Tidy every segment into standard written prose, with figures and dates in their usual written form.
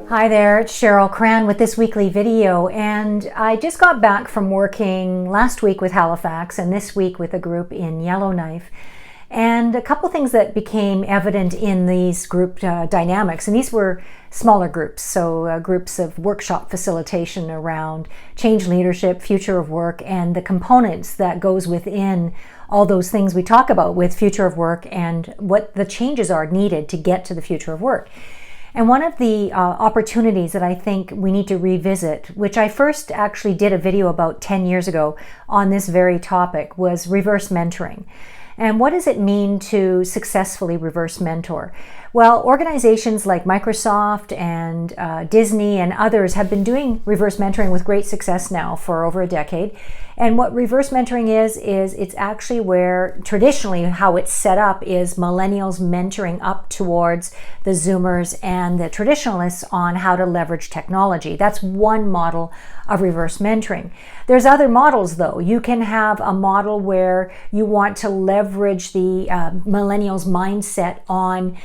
Hi there, it's Cheryl Cran with this weekly video, and I just got back from working last week with Halifax and this week with a group in Yellowknife. And a couple things that became evident in these group dynamics, and these were smaller groups, so groups of workshop facilitation around change leadership, future of work, and the components that goes within all those things we talk about with future of work and what the changes are needed to get to the future of work. And one of the opportunities that I think we need to revisit, which I first actually did a video about 10 years ago on this very topic, was reverse mentoring. And what does it mean to successfully reverse mentor? Well, organizations like Microsoft and Disney and others have been doing reverse mentoring with great success now for over a decade. And what reverse mentoring is it's actually where traditionally how it's set up is millennials mentoring up towards the Zoomers and the traditionalists on how to leverage technology. That's one model of reverse mentoring. There's other models though. You can have a model where you want to leverage the millennials mindset on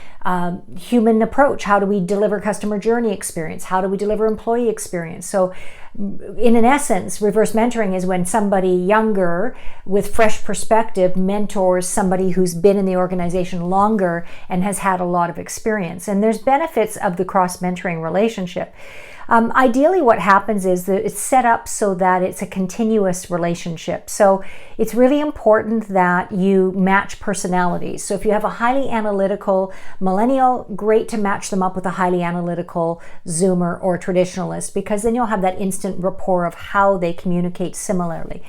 human approach. How do we deliver customer journey experience? How do we deliver employee experience? So in an essence, reverse mentoring is when somebody younger with fresh perspective mentors somebody who's been in the organization longer and has had a lot of experience. And there's benefits of the cross-mentoring relationship. Ideally, what happens is that it's set up so that it's a continuous relationship. So it's really important that you match personalities. So if you have a highly analytical millennial, great to match them up with a highly analytical Zoomer or traditionalist, because then you'll have that instant rapport of how they communicate similarly.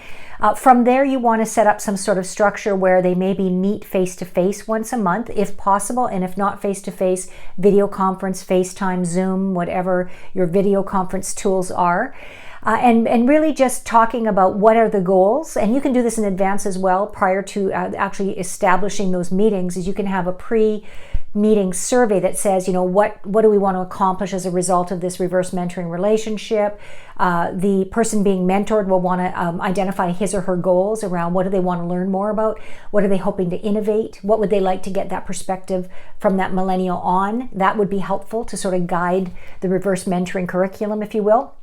From there, you want to set up some sort of structure where they maybe meet face-to-face once a month, if possible, and if not face-to-face, video conference, FaceTime, Zoom, whatever your video conference tools are. And really just talking about what are the goals, and you can do this in advance as well prior to actually establishing those meetings, is you can have a pre-meeting survey that says, you know, what do we want to accomplish as a result of this reverse mentoring relationship. The person being mentored will want to identify his or her goals around what do they want to learn more about, what are they hoping to innovate, what would they like to get that perspective from that millennial on. That would be helpful to sort of guide the reverse mentoring curriculum, if you will.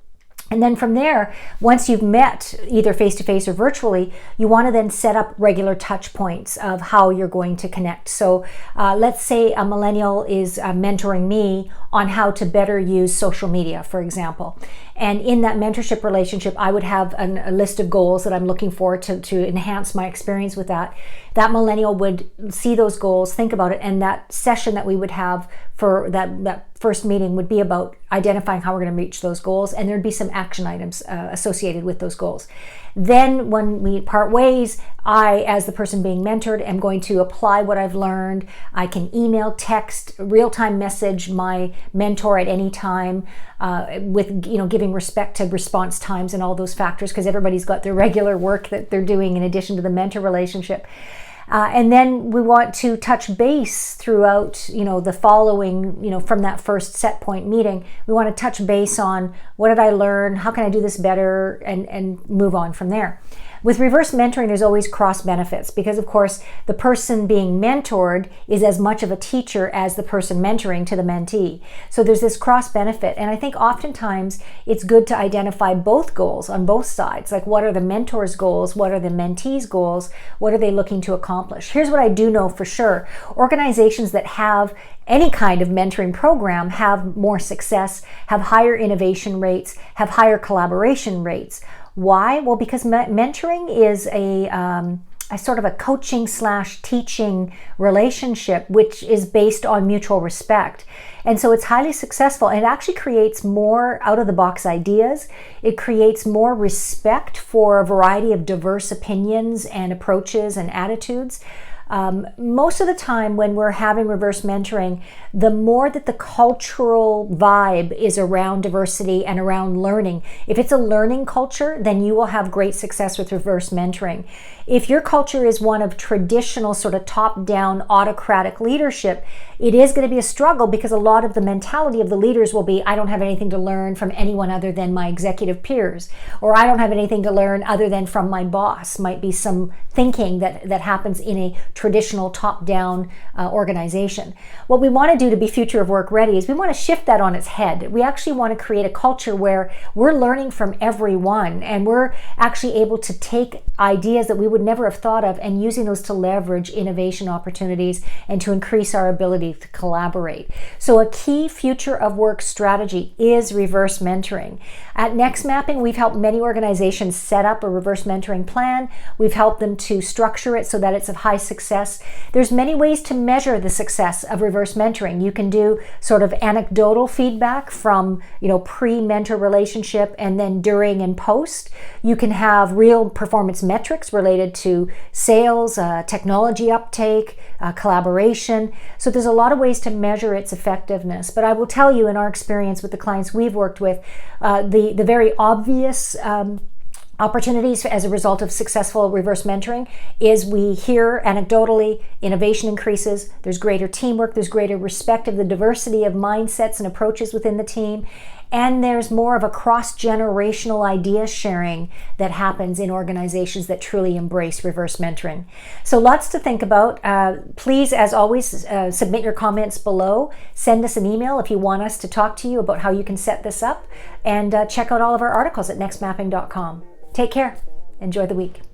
And then from there, once you've met either face-to-face or virtually, you want to then set up regular touch points of how you're going to connect. So let's say a millennial is mentoring me on how to better use social media, for example. And in that mentorship relationship, I would have a list of goals that I'm looking for to enhance my experience with that. That millennial would see those goals, think about it, and that session that we would have for that first meeting would be about identifying how we're going to reach those goals, and there'd be some action items associated with those goals. Then when we part ways, I, as the person being mentored, am going to apply what I've learned. I can email, text, real-time message my mentor at any time with, you know, giving respect to response times and all those factors, because everybody's got their regular work that they're doing in addition to the mentor relationship. And then we want to touch base throughout, you know, the following, you know, from that first set point meeting. We want to touch base on what did I learn, how can I do this better, and move on from there. With reverse mentoring, there's always cross benefits because, of course, the person being mentored is as much of a teacher as the person mentoring to the mentee. So there's this cross benefit. And I think oftentimes it's good to identify both goals on both sides. Like, what are the mentor's goals? What are the mentee's goals? What are they looking to accomplish? Here's what I do know for sure. Organizations that have any kind of mentoring program have more success, have higher innovation rates, have higher collaboration rates. Why? Well, because mentoring is a sort of a coaching / teaching relationship, which is based on mutual respect. And so it's highly successful, and it actually creates more out-of-the-box ideas. It creates more respect for a variety of diverse opinions and approaches and attitudes. Most of the time when we're having reverse mentoring, the more that the cultural vibe is around diversity and around learning. If it's a learning culture, then you will have great success with reverse mentoring. If your culture is one of traditional sort of top-down autocratic leadership, it is going to be a struggle because a lot of the mentality of the leaders will be, I don't have anything to learn from anyone other than my executive peers, or I don't have anything to learn other than from my boss. Might be some thinking that happens in a traditional top-down organization. What we want to do to be future of work ready is we want to shift that on its head. We actually want to create a culture where we're learning from everyone, and we're actually able to take ideas that we would never have thought of and using those to leverage innovation opportunities and to increase our ability to collaborate. So a key future of work strategy is reverse mentoring. At NextMapping, we've helped many organizations set up a reverse mentoring plan. We've helped them to structure it so that it's of high success. There's many ways to measure the success of reverse mentoring. You can do sort of anecdotal feedback from, pre-mentor relationship and then during and post. You can have real performance metrics related to sales, technology uptake, collaboration. So there's a lot of ways to measure its effectiveness. But I will tell you, in our experience with the clients we've worked with, the very obvious opportunities as a result of successful reverse mentoring is we hear anecdotally innovation increases, there's greater teamwork, there's greater respect of the diversity of mindsets and approaches within the team, and there's more of a cross-generational idea sharing that happens in organizations that truly embrace reverse mentoring. So lots to think about. Please, as always, submit your comments below. Send us an email if you want us to talk to you about how you can set this up, and check out all of our articles at nextmapping.com. Take care. Enjoy the week.